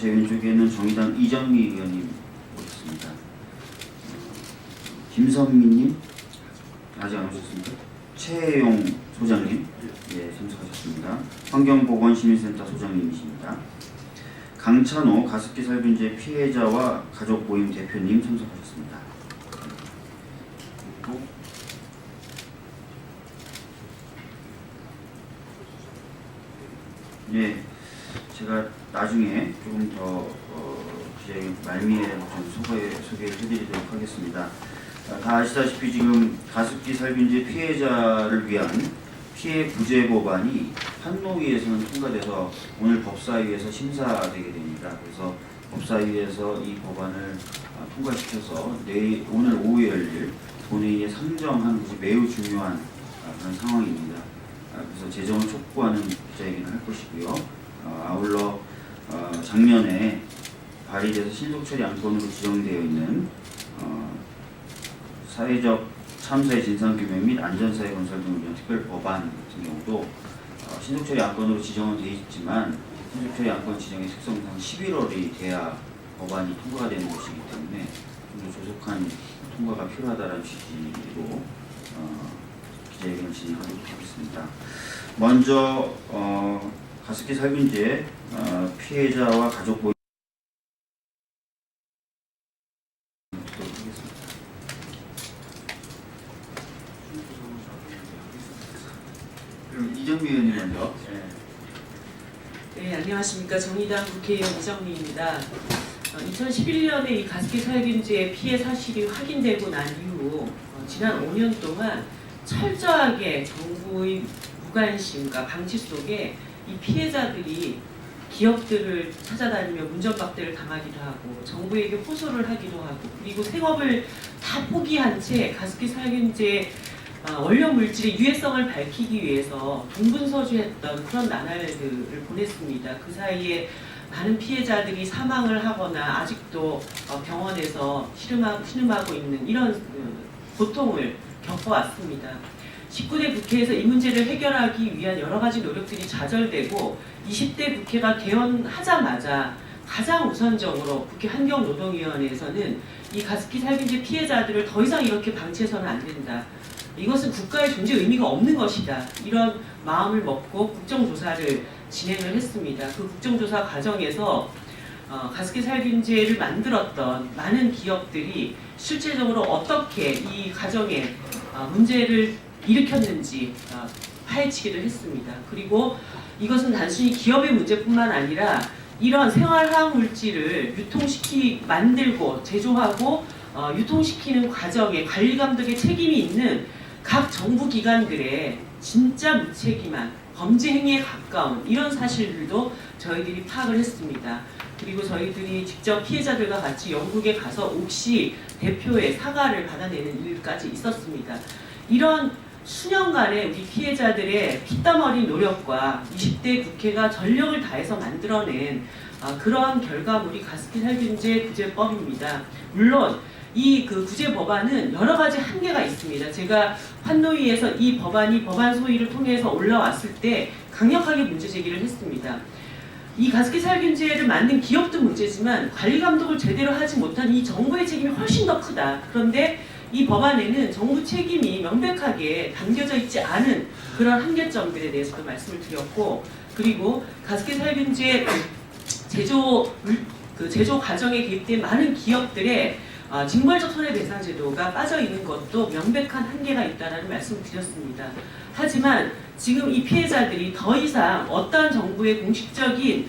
제 왼쪽에는 정의당 이정미 의원님 오셨습니다. 김선미님 아직 안 오셨습니까? 최혜용 소장님 예, 참석하셨습니다. 환경보건시민센터 소장님이십니다. 강찬호 가습기 살균제 피해자와 가족 모임 대표님 참석하셨습니다. 그리고 예, 제가 나중에 조금 더 기자회견 말미에 좀 소개를 해드리도록 하겠습니다. 다 아시다시피 지금 가습기 살균제 피해자를 위한 피해 구제 법안이 판노위에서는 통과돼서 오늘 법사위에서 심사되게 됩니다. 그래서 법사위에서 이 법안을 통과시켜서 오늘 오후에 열릴 본회의에 상정하는 것이 매우 중요한 그런 상황입니다. 그래서 제정을 촉구하는 기자회견을 할 것이고요. 아울러 작년에 발의돼서 신속처리 안건으로 지정되어 있는 사회적 참사의 진상규명 및 안전사회 건설 등을 위한 특별 법안 같은 경우도 신속처리 안건으로 지정은 되어 있지만 신속처리 안건 지정의 특성상 11월이 돼야 법안이 통과가 되는 것이기 때문에 좀 더 조속한 통과가 필요하다는 취지로 기자회견을 진행하도록 하겠습니다. 먼저 가습기 살균제 피해자와 가족 모임 그럼 이정미 의원님 먼저. 네, 안녕하십니까. 정의당 국회의원 이정미입니다. 2011년에 이 가습기 살균제 피해 사실이 확인되고 난 이후 지난 5년 동안 철저하게 정부의 무관심과 방치 속에 이 피해자들이 기업들을 찾아다니며 문전박대를 당하기도 하고 정부에게 호소를 하기도 하고 그리고 생업을 다 포기한 채 가습기 살균제 원료 물질의 유해성을 밝히기 위해서 동분서주했던 그런 나날들을 보냈습니다. 그 사이에 많은 피해자들이 사망을 하거나 아직도 병원에서 신음하고 있는 이런 고통을 겪어왔습니다. 19대 국회에서 이 문제를 해결하기 위한 여러 가지 노력들이 좌절되고 20대 국회가 개원하자마자 가장 우선적으로 국회 환경노동위원회에서는 이 가습기 살균제 피해자들을 더 이상 이렇게 방치해서는 안 된다. 이것은 국가의 존재 의미가 없는 것이다. 이런 마음을 먹고 국정조사를 진행을 했습니다. 그 국정조사 과정에서 가습기 살균제를 만들었던 많은 기업들이 실제적으로 어떻게 이 과정에 문제를 일으켰는지 파헤치기도 했습니다. 그리고 이것은 단순히 기업의 문제뿐만 아니라 이런 생활화학 물질을 만들고 제조하고 유통시키는 과정에 관리 감독의 책임이 있는 각 정부 기관들의 진짜 무책임한 범죄 행위에 가까운 이런 사실들도 저희들이 파악을 했습니다. 그리고 저희들이 직접 피해자들과 같이 영국에 가서 옥시 대표의 사과를 받아내는 일까지 있었습니다. 이런 수년간의 우리 피해자들의 피땀 어린 노력과 20대 국회가 전력을 다해서 만들어낸 그러한 결과물이 가습기 살균제 구제법입니다. 물론 이 구제 법안은 여러 가지 한계가 있습니다. 제가 판노위에서 이 법안이 법안 소위를 통해서 올라왔을 때 강력하게 문제 제기를 했습니다. 이 가습기 살균제를 만든 기업도 문제지만 관리 감독을 제대로 하지 못한 이 정부의 책임이 훨씬 더 크다. 그런데 이 법안에는 정부 책임이 명백하게 담겨져 있지 않은 그런 한계점들에 대해서도 말씀을 드렸고, 그리고 가습기 살균제 제조 과정에 개입된 많은 기업들의 징벌적 손해배상 제도가 빠져 있는 것도 명백한 한계가 있다는 말씀을 드렸습니다. 하지만 지금 이 피해자들이 더 이상 어떠한 정부의 공식적인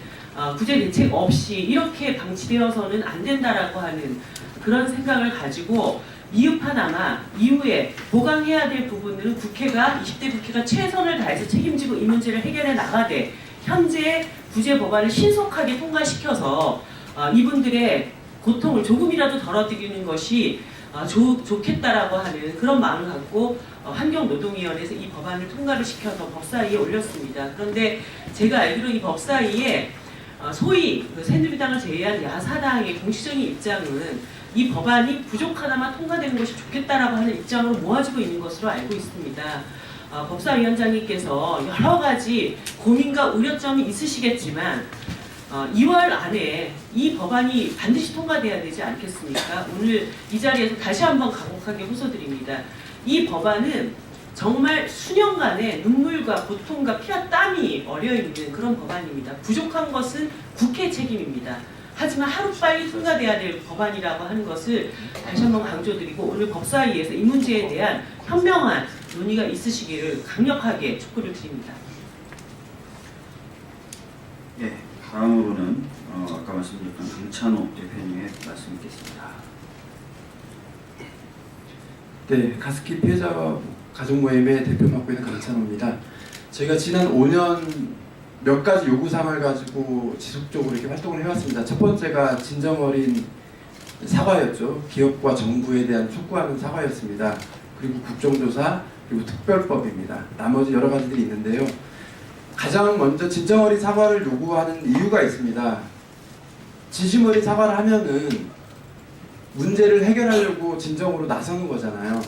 구제 대책 없이 이렇게 방치되어서는 안 된다라고 하는 그런 생각을 가지고 미흡하나마 이후에 보강해야 될 부분들은 20대 국회가 최선을 다해서 책임지고 이 문제를 해결해 나가되 현재 구제 법안을 신속하게 통과시켜서 이분들의 고통을 조금이라도 덜어드리는 것이 좋겠다라고 하는 그런 마음을 갖고 환경노동위원회에서 이 법안을 통과를 시켜서 법사위에 올렸습니다. 그런데 제가 알기로 이 법사위에 소위 새누리당을 제외한 야사당의 공식적인 입장은 이 법안이 부족하나마 통과되는 것이 좋겠다라고 하는 입장을 모아지고 있는 것으로 알고 있습니다. 법사위원장님께서 여러 가지 고민과 우려점이 있으시겠지만 2월 안에 이 법안이 반드시 통과돼야 되지 않겠습니까? 오늘 이 자리에서 다시 한번 강력하게 호소드립니다. 이 법안은 정말 수년간의 눈물과 고통과 피와 땀이 어려있는 그런 법안입니다. 부족한 것은 국회 책임입니다. 하지만 하루빨리 통과돼야 될 법안이라고 하는 것을 다시 한번 강조드리고 오늘 법사위에서 이 문제에 대한 현명한 논의가 있으시기를 강력하게 촉구를 드립니다. 예, 다음으로는 아까 말씀드렸던 강찬호 대표님의 말씀 있겠습니다. 네, 가습기 피해자 가족 모임의 대표 맡고 있는 강찬호입니다. 저희가 지난 5년 몇 가지 요구사항을 가지고 지속적으로 이렇게 활동을 해왔습니다. 첫 번째가 진정어린 사과였죠. 기업과 정부에 대한 촉구하는 사과였습니다. 그리고 국정조사, 그리고 특별법입니다. 나머지 여러 가지들이 있는데요. 가장 먼저 진정어린 사과를 요구하는 이유가 있습니다. 진심어린 사과를 하면은 문제를 해결하려고 진정으로 나서는 거잖아요.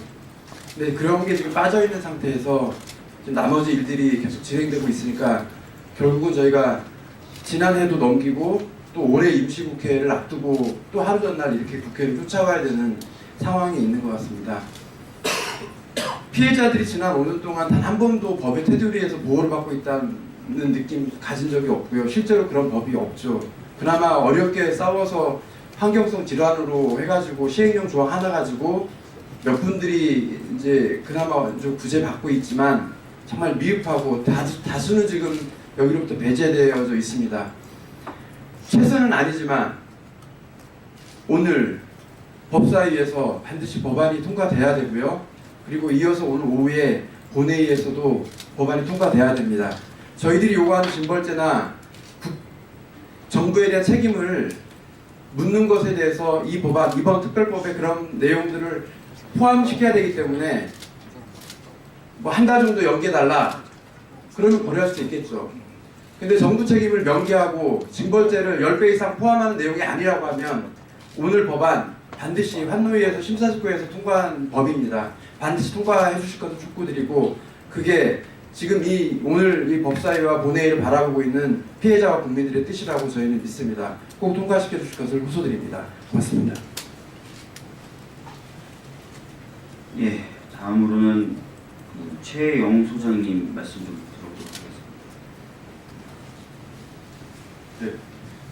근데 그런 게 지금 빠져있는 상태에서 지금 나머지 일들이 계속 진행되고 있으니까 결국은 저희가 지난해도 넘기고 또 올해 임시국회를 앞두고 또 하루 전날 이렇게 국회를 쫓아가야 되는 상황이 있는 것 같습니다. 피해자들이 지난 5년 동안 단 한 번도 법의 테두리에서 보호를 받고 있다는 느낌 가진 적이 없고요. 실제로 그런 법이 없죠. 그나마 어렵게 싸워서 환경성 질환으로 해가지고 시행령 조항 하나 가지고 몇 분들이 이제 그나마 좀 구제받고 있지만 정말 미흡하고 다수는 지금 여기로부터 배제되어져 있습니다. 최선은 아니지만 오늘 법사위에서 반드시 법안이 통과돼야 되고요. 그리고 이어서 오늘 오후에 본회의에서도 법안이 통과돼야 됩니다. 저희들이 요구하는 징벌죄나 정부에 대한 책임을 묻는 것에 대해서 이 법안, 이번 특별법에 그런 내용들을 포함시켜야 되기 때문에 뭐 한 달 정도 연기해달라 그러면 고려할 수 있겠죠. 근데 정부 책임을 명기하고 징벌죄를 10배 이상 포함하는 내용이 아니라고 하면 오늘 법안 반드시 환노위에서 심사숙고해서 통과한 법입니다. 반드시 통과해 주실 것을 촉구드리고 그게 지금 오늘 이 법사위와 본회의를 바라보고 있는 피해자와 국민들의 뜻이라고 저희는 믿습니다. 꼭 통과시켜 주실 것을 호소드립니다. 고맙습니다. 예, 다음으로는 최영웅 소장님 말씀 좀 들어보도록 하겠습니다. 네,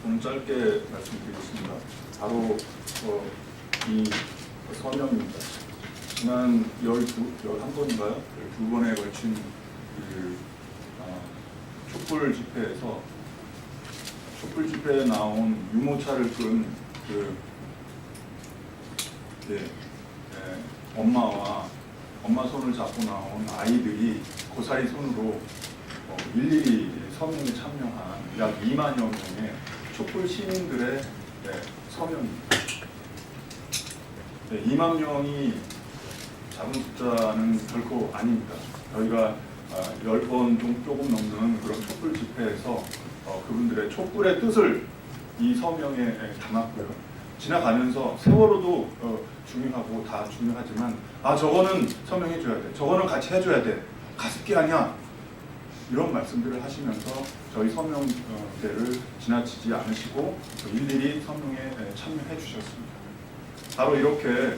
저는 짧게 말씀드리겠습니다. 바로 이 서명입니다. 지난 11번인가요? 12번에 걸친 촛불 집회에서 촛불 집회에 나온 유모차를 끈 엄마 손을 잡고 나온 아이들이 고사리 손으로 일일이 서명에 참여한 약 2만여 명의 촛불 시민들의 서명입니다. 2만 명이 작은 숫자는 결코 아닙니다. 저희가 10번 조금 넘는 그런 촛불 집회에서 그분들의 촛불의 뜻을 이 서명에 담았고요. 지나가면서 세월호도 중요하고 다 중요하지만 저거는 서명해줘야 돼. 저거는 같이 해줘야 돼. 가습기 아니야. 이런 말씀들을 하시면서 저희 서명대를 지나치지 않으시고 일일이 서명에 참여해 주셨습니다. 바로 이렇게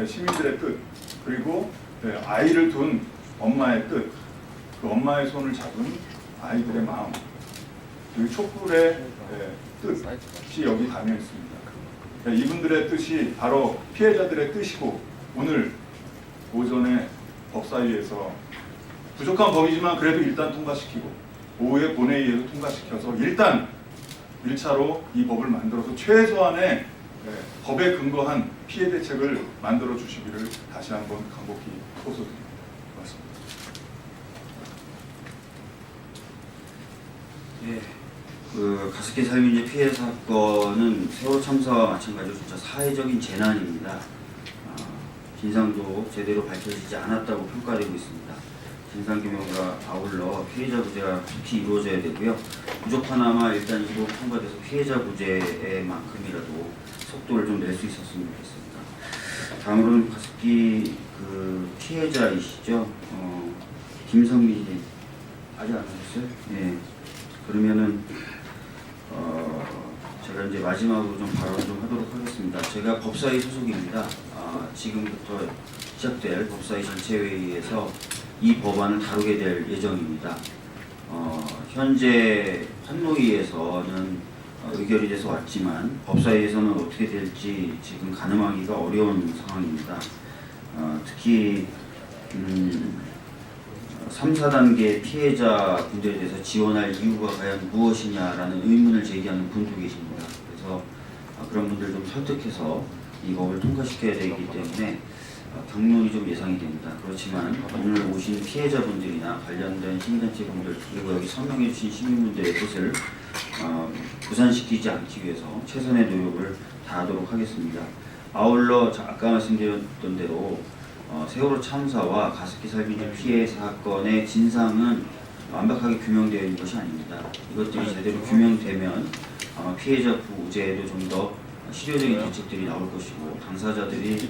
시민들의 뜻 그리고 아이를 둔 엄마의 뜻, 그 엄마의 손을 잡은 아이들의 마음, 그리고 촛불의 뜻이 여기 담겨 있습니다. 이분들의 뜻이 바로 피해자들의 뜻이고 오늘 오전에 법사위에서 부족한 법이지만 그래도 일단 통과시키고 오후에 본회의에서 통과시켜서 일단 1차로 이 법을 만들어서 최소한의 법에 근거한 피해 대책을 만들어 주시기를 다시 한번 간곡히 호소드립니다. 고맙습니다. 예, 그 가습기 살균제 피해 사건은 세월호 참사와 마찬가지로 진짜 사회적인 재난입니다. 진상도 제대로 밝혀지지 않았다고 평가되고 있습니다. 진상규명과 아울러 피해자 구제가 급히 이루어져야 되고요. 부족하나마 일단 이 법 통과돼서 피해자 구제만큼이라도 속도를 좀 낼 수 있었으면 좋겠습니다. 다음으로는 가습기 피해자이시죠. 김성민 씨 아직 안 하셨어요? 예. 그러면은 이제 마지막으로 좀 발언 좀 하도록 하겠습니다. 제가 법사위 소속입니다. 지금부터 시작될 법사위 전체회의에서 이 법안을 다루게 될 예정입니다. 현재 판노위에서는 의결이 돼서 왔지만 법사위에서는 어떻게 될지 지금 가늠하기가 어려운 상황입니다. 특히 3, 4단계 피해자 분들에 대해서 지원할 이유가 과연 무엇이냐라는 의문을 제기하는 분도 계십니다. 그래서 그런 분들 좀 설득해서 이 법을 통과시켜야 되기 때문에 경론이 좀 예상이 됩니다. 그렇지만 오늘 오신 피해자분들이나 관련된 시민단체분들 그리고 여기 서명해 주신 시민분들의 뜻을 부산시키지 않기 위해서 최선의 노력을 다하도록 하겠습니다. 아울러 아까 말씀드렸던 대로 세월호 참사와 가습기 살균제 피해 사건의 진상은 완벽하게 규명되어 있는 것이 아닙니다. 이것들이 제대로 규명되면 아마 피해자 구제에도 좀 더 실효적인 대책들이 나올 것이고 당사자들이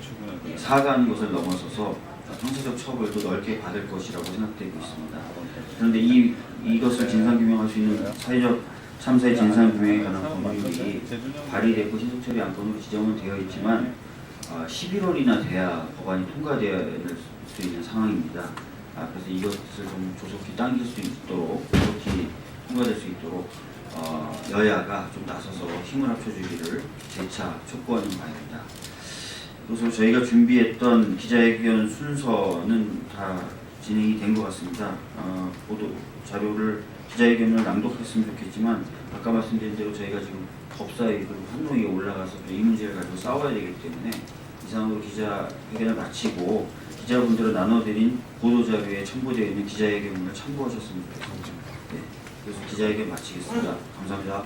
사과하는 것을 넘어서서 형사적 처벌도 넓게 받을 것이라고 생각되고 있습니다. 그런데 이것을 진상규명할 수 있는 사회적 참사의 진상규명에 관한 법률이 발의됐고 신속처리 안건으로 지정은 되어 있지만 11월이나 돼야 법안이 통과되어야 될 수 있는 상황입니다. 그래서 이것을 좀 조속히 당길 수 있도록 조속히 통과될 수 있도록 여야가 좀 나서서 힘을 합쳐주기를 재차 촉구하는 바입니다. 그래서 저희가 준비했던 기자회견 순서는 다 진행이 된 것 같습니다. 보도 자료를 기자회견을 낭독했으면 좋겠지만 아까 말씀드린 대로 저희가 지금 법사위 그리고 판노위에 올라가서 또 이 문제를 가지고 싸워야 되기 때문에 이상으로 기자회견을 마치고 기자분들은 나눠드린 보도자료에 첨부되어 있는 기자회견문을 참고하셨으면 좋겠습니다. 네, 그래서 기자회견 마치겠습니다. 감사합니다.